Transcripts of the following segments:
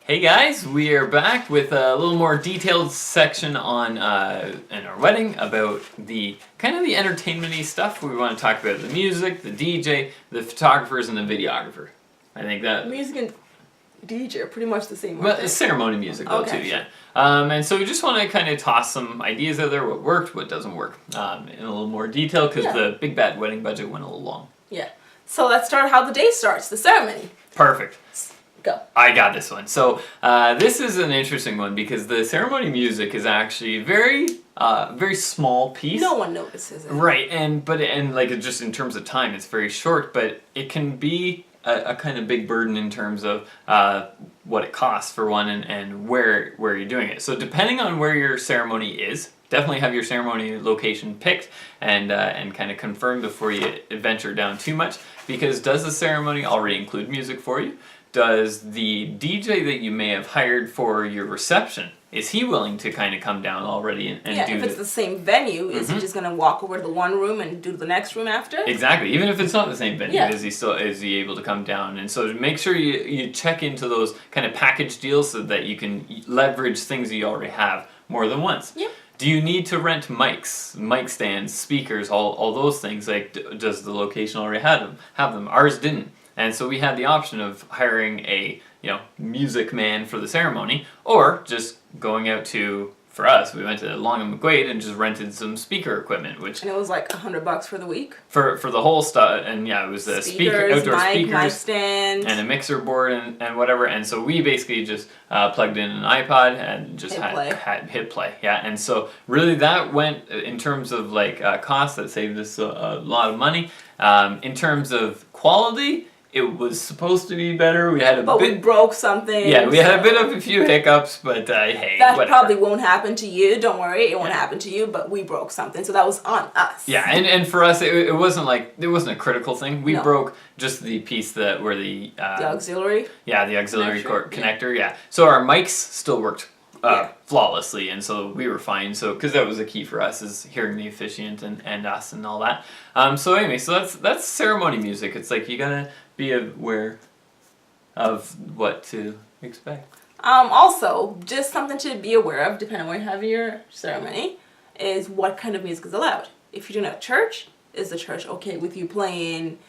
Hey guys, we are back with a little more detailed section on in our wedding about the kind of the entertainment-y stuff. We want to talk about the music, the DJ, the photographers, and the videographer. I think that music and DJ are pretty much the same. Well, ceremony music though too, yeah. And so we just want to kind of toss some ideas out there, what worked, what doesn't work, in a little more detail because the big bad wedding budget went a little long. Yeah. So let's start how the day starts, the ceremony. Perfect. Go. I got this one. So this is an interesting one because the ceremony music is actually very small piece. No one notices it. Right, and like just in terms of time, it's very short, but it can be a kind of big burden in terms of what it costs for one and where you're doing it. So depending on where your ceremony is, definitely have your ceremony location picked and kind of confirmed before you venture down too much, because does the ceremony already include music for you? Does the DJ that you may have hired for your reception, is he willing to kind of come down already and do if it's the same venue, is he just going to walk over to the one room and do the next room after? Exactly. Even if it's not the same venue, is he able to come down? And so make sure you check into those kind of package deals so that you can leverage things that you already have more than once. Yep. Do you need to rent mics, mic stands, speakers, all those things? Like, does the location already have them? Ours didn't. And so we had the option of hiring a music man for the ceremony, or just going out to, for us, we went to Long and McQuaid and just rented some speaker equipment, which and it was like $100 for the week for the whole stuff. And yeah, it was a outdoor speakers, mic stand, and a mixer board and whatever. And so we basically just plugged in an iPod and just hit play. Yeah, and so really that went in terms of like cost, that saved us a lot of money. In terms of quality, it was supposed to be better. We broke something. Yeah, we had a few hiccups, but hey, that whatever. Probably won't happen to you. Don't worry, it won't happen to you. But we broke something, so that was on us. Yeah, and for us, it wasn't a critical thing. We broke just the piece where the auxiliary. Yeah, the auxiliary connector. Yeah, so our mics still worked flawlessly, and so we were fine. So because that was the key for us, is hearing the officiant and us and all that. So anyway, so that's ceremony music. It's like you gotta be aware of what to expect. Also, just something to be aware of, depending on where you have your ceremony, is what kind of music is allowed. If you're doing a church, is the church okay with you playing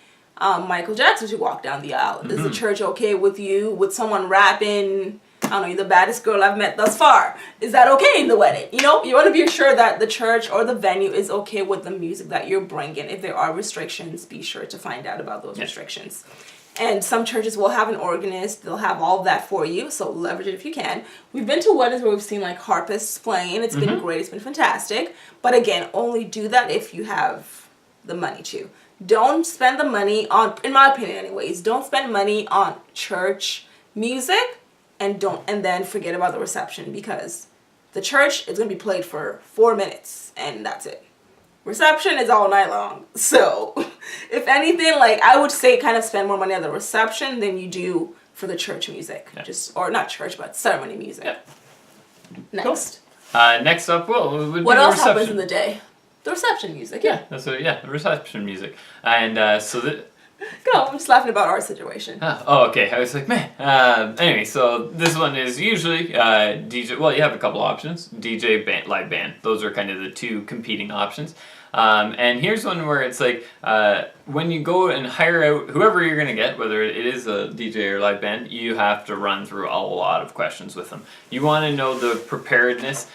Michael Jackson as you walk down the aisle? Is the church okay with someone rapping, I don't know, you're the baddest girl I've met thus far? Is that okay in the wedding? You want to be sure that the church or the venue is okay with the music that you're bringing. If there are restrictions, be sure to find out about those restrictions. And some churches will have an organist. They'll have all of that for you, so leverage it if you can. We've been to weddings where we've seen like harpists playing. It's been great. It's been fantastic. But again, only do that if you have the money to. Don't spend the money on, in my opinion anyways, don't spend money on church music and then forget about the reception, because the church is going to be played for 4 minutes and that's it. Reception is all night long. So if anything, like I would say kind of spend more money on the reception than you do for the church music. Or not church, but ceremony music. Next. Cool. Next up, what else happens in the day? The reception music. Yeah, the reception music. And so that. Go, I'm just laughing about our situation. Oh, okay. I was like, man. Anyway, so this one is usually DJ. Well, you have a couple options: DJ, live band. Those are kind of the two competing options. And here's one where it's like when you go and hire out whoever you're gonna get, whether it is a DJ or live band, you have to run through a lot of questions with them. You want to know the preparedness,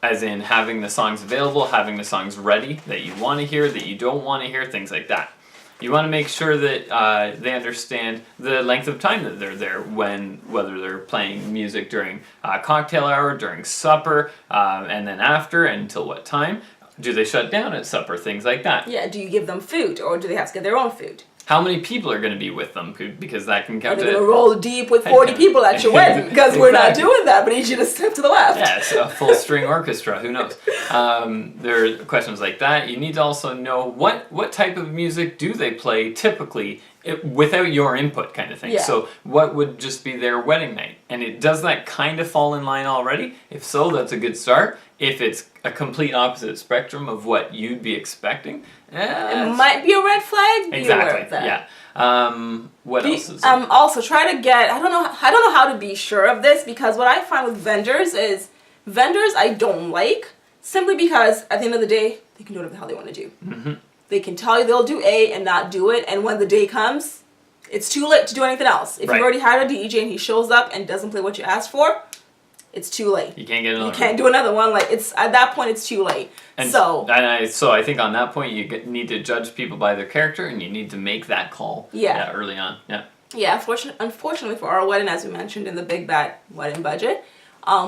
as in having the songs available, having the songs ready that you want to hear, that you don't want to hear, things like that. You want to make sure that they understand the length of time that they're there, whether they're playing music during cocktail hour, during supper, and then after, until what time. Do they shut down at supper, things like that. Yeah, do you give them food, or do they have to get their own food? How many people are going to be with them? Because that can count. Are they going to roll deep with 40 people at your wedding? Because we're not doing that, but I need you to step to the left. Yeah, it's a full string orchestra. Who knows? There are questions like that. You need to also know what type of music do they play typically without your input, kind of thing. Yeah. So what would just be their wedding night? And does that kind of fall in line already? If so, that's a good start. If it's a complete opposite spectrum of what you'd be expecting, it might be a red flag. Be aware of that. What else is there? Also try to get, I don't know how to be sure of this, because what I find with vendors is I don't like, simply because at the end of the day they can do whatever the hell they want to do. Mm-hmm. They can tell you they'll do A and not do it, and when the day comes, it's too late to do anything else. If you've already hired a DJ and he shows up and doesn't play what you asked for, it's too late. You can't get another. You can't do another one. Like, it's at that point, it's too late. And so I think on that point you need to judge people by their character, and you need to make that call. Yeah. Early on. Yeah. Yeah. Unfortunately for our wedding, as we mentioned in the big bad wedding budget,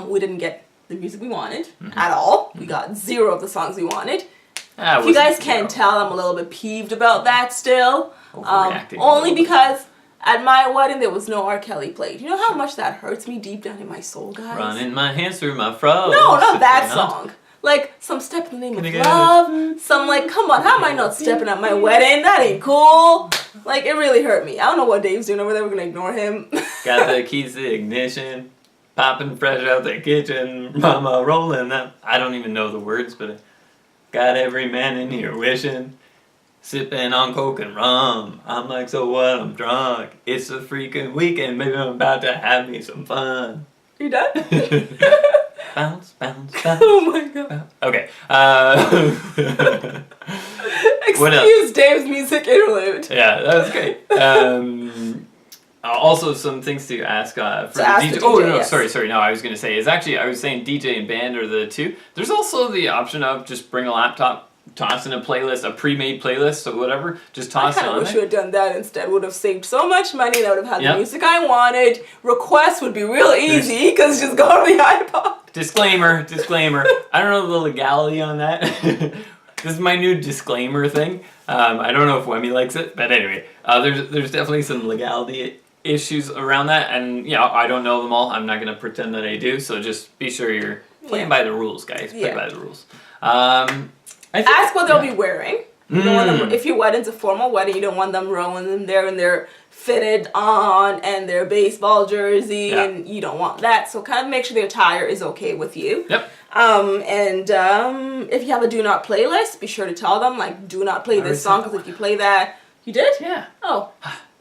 we didn't get the music we wanted at all. We got 0 of the songs we wanted. If you guys can't tell, I'm a little bit peeved about that still. Only because at my wedding there was no R. Kelly played. You know how much that hurts me deep down in my soul, guys? Running my hands through my fro. No, not that song. Like, some Step in the Name of Love. Some, like, come on, how am I not stepping at my wedding? That ain't cool. Like, it really hurt me. I don't know what Dave's doing over there. We're gonna ignore him. Got the keys to the ignition. Popping fresh out the kitchen. Mama rolling up. I don't even know the words, but got every man in here wishing. Sipping on coke and rum. I'm like, so what? I'm drunk. It's a freaking weekend. Maybe I'm about to have me some fun. You done? Bounce, bounce, bounce. Oh my god. Okay. Excuse Dave's music interlude. Yeah, that was great. Also, some things to ask for the DJ. Oh no, yes. sorry. No, I was going to say, I was saying DJ and band are the two. There's also the option of just bring a laptop, toss in a playlist, a pre-made playlist or whatever. Just toss it on. I wish we had done that instead. Would have saved so much money, and I would have had the music I wanted. Requests would be real easy because just go to the iPod. Disclaimer. I don't know the legality on that. This is my new disclaimer thing. I don't know if Wemi likes it, but anyway, there's definitely some legality issues around that, and I don't know them all. I'm not gonna pretend that I do. So just be sure you're playing by the rules, guys. Play by the rules. Ask what they'll be wearing. You don't want them, if your wedding's a formal wedding, you don't want them rolling in there and they're fitted on and their baseball jersey, and you don't want that. So kind of make sure their attire is okay with you. Yep. If you have a do not play list, be sure to tell them, like, do not play this song, because if you play that, you did? Yeah. Oh,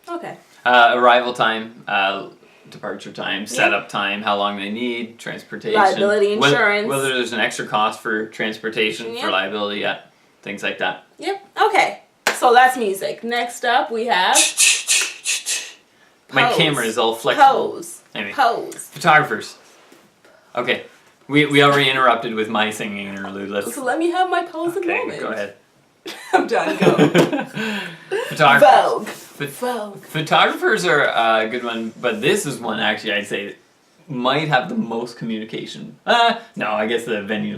okay. Arrival time, departure time, setup time, how long they need, transportation, liability insurance, whether there's an extra cost for transportation, for liability, things like that. Yep. Okay. So that's music. Next up, we have my camera is all flexible. Pose. Photographers. Okay. We already interrupted with my singing interlude. So let me have my pose in a moment. Okay, go ahead. I'm done. Go. Photographers. Vogue. Photographers are a good one, but this is one actually I'd say might have the most communication. No, I guess the venue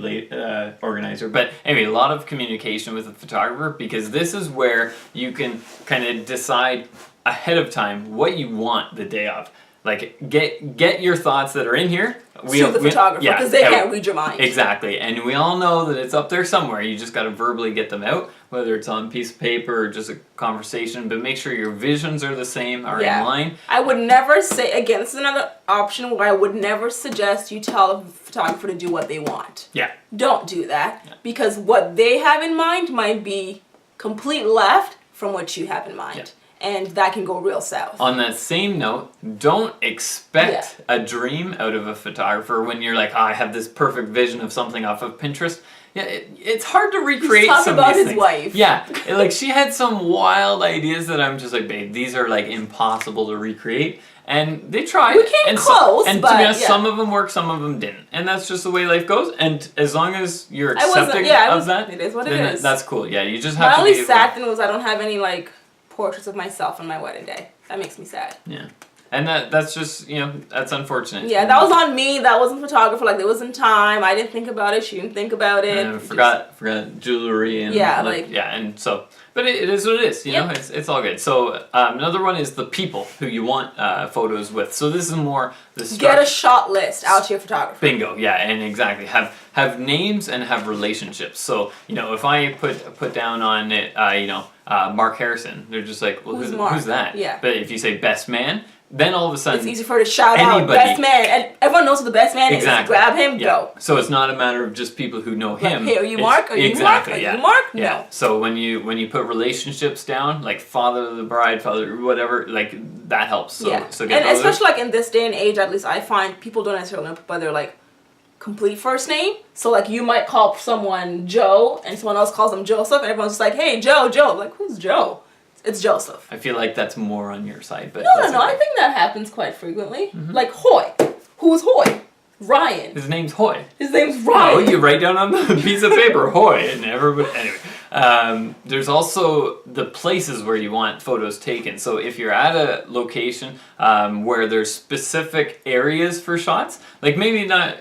organizer. But anyway, a lot of communication with a photographer, because this is where you can kind of decide ahead of time what you want the day of. Like, get your thoughts that are in here. To the photographer, because they can't read your mind. Exactly, and we all know that it's up there somewhere. You just got to verbally get them out, whether it's on a piece of paper or just a conversation, but make sure your visions are the same, are in line. I would never say, again, this is another option where I would never suggest you tell a photographer to do what they want. Yeah. Don't do that, because what they have in mind might be complete left from what you have in mind. Yeah. And that can go real south. On that same note, don't expect a dream out of a photographer when you're like, I have this perfect vision of something off of Pinterest. Yeah, it's hard to recreate some of these things. Wife. Yeah, like she had some wild ideas that I'm just like, babe, these are like impossible to recreate. And they tried. We came close, and but to be honest, some of them worked, some of them didn't. And that's just the way life goes. And as long as you're accepting of that, it is what it is. That's cool. Yeah, you just have My to only sad thing was I don't have any, like, portraits of myself on my wedding day. That makes me sad. Yeah. And that's just, that's unfortunate. Yeah, that was on me. That wasn't photographer. Like, there wasn't time. I didn't think about it. She didn't think about it. And forgot jewelry and and so, but it is what it is. You know, it's all good. So another one is the people who you want photos with. So this is more the get a shot list out to your photographer. Bingo. Yeah, and exactly have names and have relationships. So if I put down on it, Mark Harrison, they're just like, well, who's that? Yeah. But if you say best man, then all of a sudden it's easy for her to shout out best man, and everyone knows who the best man is. Grab him, go. So it's not a matter of just people who know him. Hey, are you Mark? Are you Mark? Are you Mark? Yeah. No. So when you put relationships down, like father of the bride, father whatever, like that helps. So, so get and especially like in this day and age, at least I find people don't necessarily know by their like complete first name. So like you might call someone Joe, and someone else calls them Joseph, and everyone's just like, hey, Joe. Like, who's Joe? It's Joseph. I feel like that's more on your side, but no. I think that happens quite frequently. Like Hoy. Who's Hoy? Ryan. His name's Hoy. His name's Ryan. Oh, you write down on the piece of paper Hoy, and everybody. Anyway, there's also the places where you want photos taken. So if you're at a location where there's specific areas for shots, like maybe not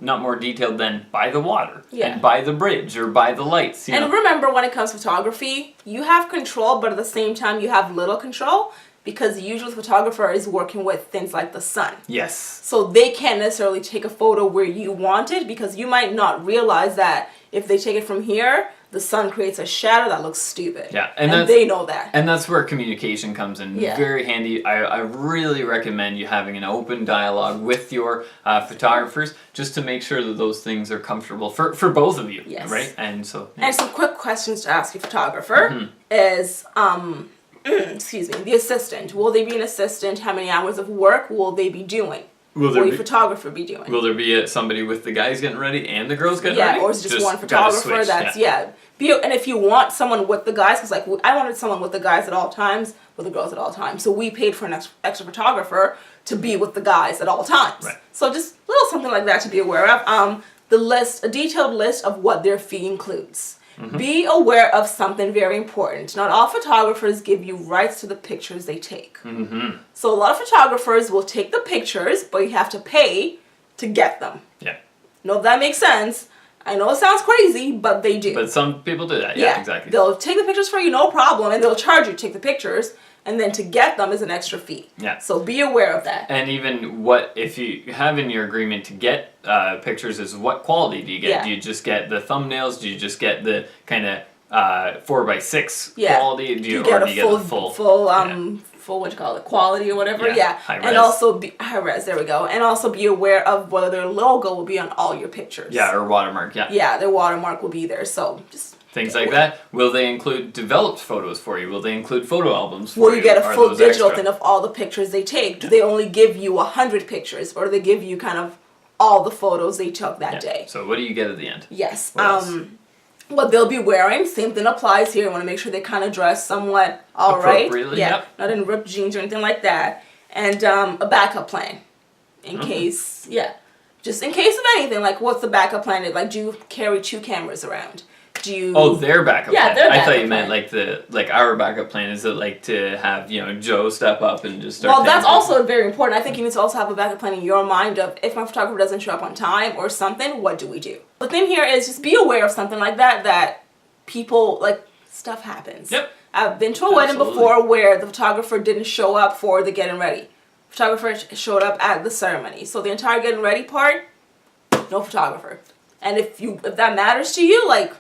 more detailed than by the water and by the bridge or by the lights. And remember, when it comes to photography, you have control, but at the same time you have little control. Because usually the photographer is working with things like the sun. Yes. So they can't necessarily take a photo where you want it, because you might not realize that if they take it from here, the sun creates a shadow that looks stupid. Yeah, and they know that. And that's where communication comes in very handy. I really recommend you having an open dialogue with your photographers, just to make sure that those things are comfortable for both of you. Yes. Right? And so... Yeah. And some quick questions to ask your photographer is... excuse me, the assistant. Will they be an assistant? How many hours of work will they be doing? Will your photographer be doing? Will there be somebody with the guys getting ready and the girls getting ready? Yeah, or is it just one photographer that's, and if you want someone with the guys, because like I wanted someone with the guys at all times, with the girls at all times. So we paid for an extra photographer to be with the guys at all times. Right. So just a little something like that to be aware of. A detailed list of what their fee includes. Be aware of something very important. Not all photographers give you rights to the pictures they take. So a lot of photographers will take the pictures, but you have to pay to get them. Yeah. No, if that makes sense. I know it sounds crazy, but they do. But some people do that. Yeah, exactly. They'll take the pictures for you, no problem, and they'll charge you to take the pictures. And then to get them is an extra fee. Yeah. So be aware of that. And even if you have in your agreement to get pictures, is what quality do you get? Do you just get the thumbnails? Do you just get the kind of 4x6 quality? Do you get the full what you call it, quality or whatever? Yeah. High res. And also high res. There we go. And also be aware of whether their logo will be on all your pictures. Yeah, or watermark. Yeah. Yeah, their watermark will be there. So just. Things like that. Will they include developed photos for you? Will they include photo albums for you? Will you get a full digital thing of all the pictures they take? Do they only give you 100 pictures, or do they give you kind of all the photos they took that day? So what do you get at the end? Yes. What they'll be wearing, same thing applies here. You want to make sure they kind of dress somewhat all right. Yeah. Not in ripped jeans or anything like that. And a backup plan in case, just in case of anything. Like, what's the backup plan? Like, do you carry 2 cameras around? Their backup plan. Their backup I thought you plan. meant our backup plan. Is it like to have Joe step up and just start? Well, that's also very important. I think you need to also have a backup plan in your mind of, if my photographer doesn't show up on time or something, what do we do? The thing here is just be aware of something like that people, like, stuff happens. Yep. I've been to a wedding before where the photographer didn't show up for the getting ready. Photographer showed up at the ceremony. So the entire getting ready part, no photographer. And if that matters to you, like,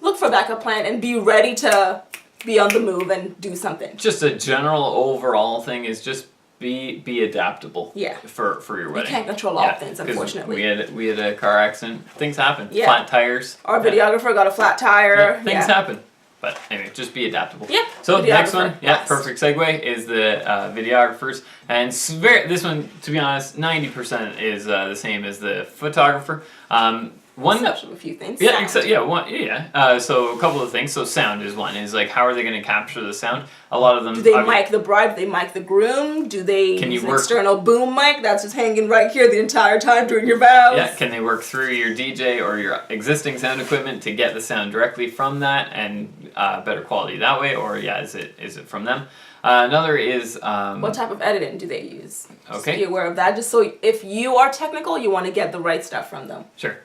look for a backup plan and be ready to be on the move and do something. Just a general overall thing is just be adaptable. Yeah. For your wedding. You can't control all things, unfortunately. We had a car accident. Things happen. Yeah. Flat tires. Our videographer got a flat tire. Yeah, things happen. But anyway, just be adaptable. Yeah. So the next one, perfect segue, is the videographers. And this one, to be honest, 90% is the same as the photographer. Exception of a few things. Yeah, so a couple of things. So sound is one. Is like, how are they going to capture the sound? A lot of them. Do they mic the bride? Do they mic the groom? Do they use an external boom mic that's just hanging right here the entire time during your vows? Yeah. Can they work through your DJ or your existing sound equipment to get the sound directly from that and better quality that way? Or is it from them? Another is what type of editing do they use? Okay. Just be aware of that. Just so if you are technical, you want to get the right stuff from them. Sure.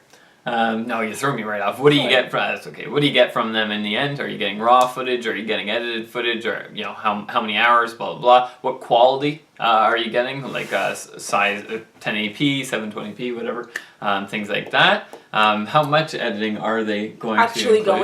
No, you throw me right off. What do you get from? That's okay. What do you get from them in the end? Are you getting raw footage? Are you getting edited footage? Or how many hours? Blah blah blah. What quality are you getting? Like size 1080p, 720p, whatever. Things like that. How much editing are they going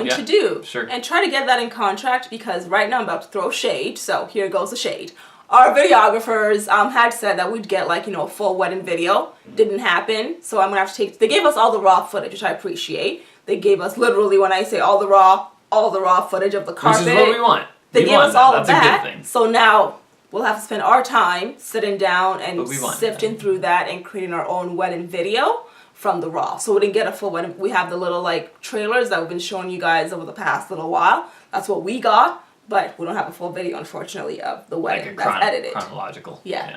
to do? Sure. And try to get that in contract, because right now I'm about to throw shade. So here goes the shade. our videographers had said that we'd get like, a full wedding video. Didn't happen. So I'm going to have to they gave us all the raw footage, which I appreciate. They gave us literally, when I say all the raw footage of the carpet. Which is what we want. They gave us all of That's that. a good thing. So now we'll have to spend our time sitting down and sifting that. through that and creating our own wedding video from the raw. So we didn't get a full wedding. We have the little like trailers that we've been showing you guys over the past little while. That's what we got. But we don't have a full video, unfortunately, of the wedding that's edited. Chronological. Yeah.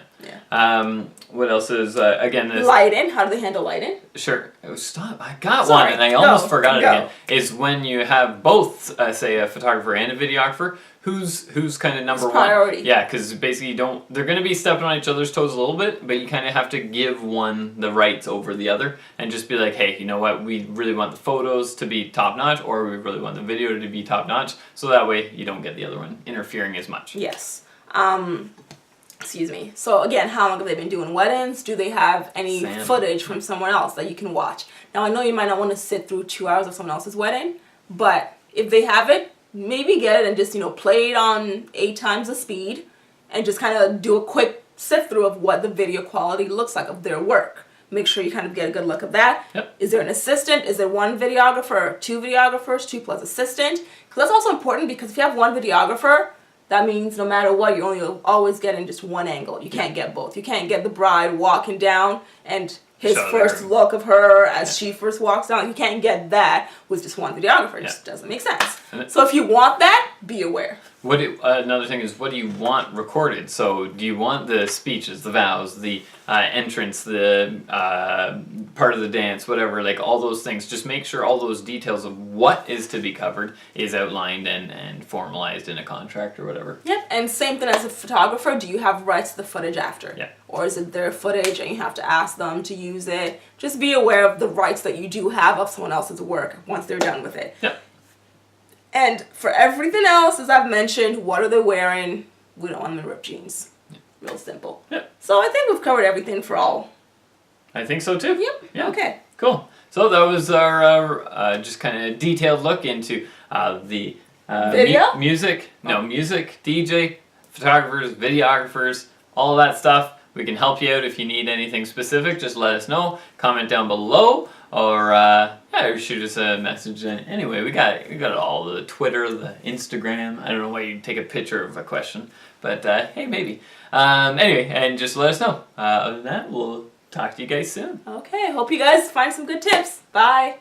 What else is, again, this... Lighting. How do they handle lighting? Sure. Oh, stop. I got one, and I almost forgot it again. Is when you have both, say, a photographer and a videographer, who's kind of number one? Priority. Yeah, because basically they're going to be stepping on each other's toes a little bit, but you kind of have to give one the rights over the other and just be like, hey, you know what, we really want the photos to be top-notch, or we really want the video to be top-notch, so that way you don't get the other one interfering as much. Yes. Excuse me. So again, how long have they been doing weddings? Do they have any footage from someone else that you can watch? Now I know you might not want to sit through 2 hours of someone else's wedding, but if they have it, maybe get it and just, play it on 8 times the speed and just kind of do a quick sift through of what the video quality looks like of their work. Make sure you kind of get a good look of that. Yep. Is there an assistant? Is there one videographer or 2 videographers, 2 plus assistant? Because that's also important, because if you have one videographer, that means no matter what, you're only always getting just one angle. You can't get both. You can't get the bride walking down and his first look of her as she first walks down. You can't get that with just one videographer. It just doesn't make sense. So if you want that, be aware. Another thing is, what do you want recorded? So do you want the speeches, the vows, the entrance, the part of the dance, whatever, like all those things. Just make sure all those details of what is to be covered is outlined and formalized in a contract or whatever. Yep, and same thing as a photographer. Do you have rights to the footage after? Yeah. Or is it their footage and you have to ask them to use it? Just be aware of the rights that you do have of someone else's work once they're done with it. Yep. And for everything else, as I've mentioned, what are they wearing? We don't want them in ripped jeans. Real simple. Yep. So I think we've covered everything for all. I think so too. Yep. Yeah. Okay. Cool. So that was our just kind of detailed look into the video? Music, DJ, photographers, videographers, all of that stuff. We can help you out if you need anything specific. Just let us know. Comment down below, or or shoot us a message. Anyway, we got it all: the Twitter, the Instagram. I don't know why you'd take a picture of a question, but hey, maybe. Anyway, and just let us know. Other than that, we'll talk to you guys soon. Okay. Hope you guys find some good tips. Bye.